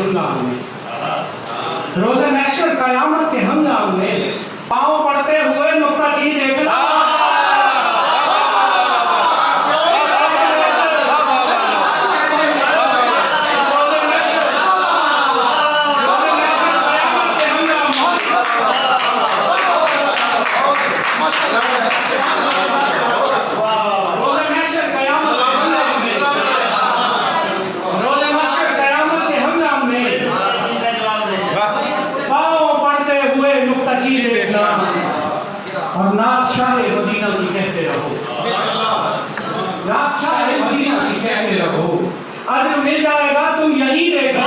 हंगाम में, रोज़े महशर क़यामत के हंगाम में पाँव पड़ते हुए नुक्ताचीन देखना। और नादशाह मदीना की कहते रहो, नादशाह मदीना की कहते रहो, अजर मिल जाएगा तुम यही देखना।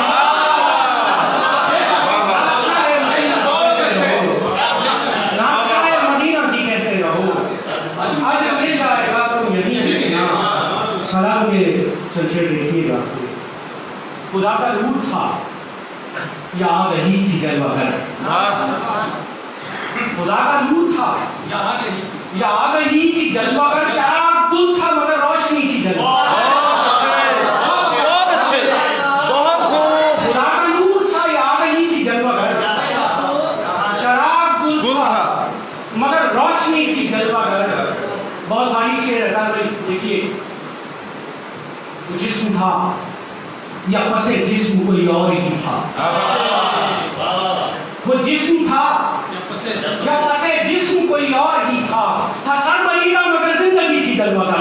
नादशाह मदीना की कहते रहो, अजर मिल जाएगा तुम यही देखना। सलाम के चलते देखिएगा, खुदा का रूप था या आ रही थी जलवागर, खुदा का नूर था या आ गई थी जलवागर, चराग गुल था मगर रोशनी थी जलवागर। बहुत अच्छे, बहुत खूब। खुदा का नूर था या आ गई थी जलवागर, चराग गुल था मगर रोशनी थी जलवागर। बहुत बारीक से रहता है, देखिए जिस्म था या पसे जिस्म कोई और ही था, वो जिस्म था या पसे जिस्म कोई और ही था सर बलीदा मगर जिंदगी थी जलवागर।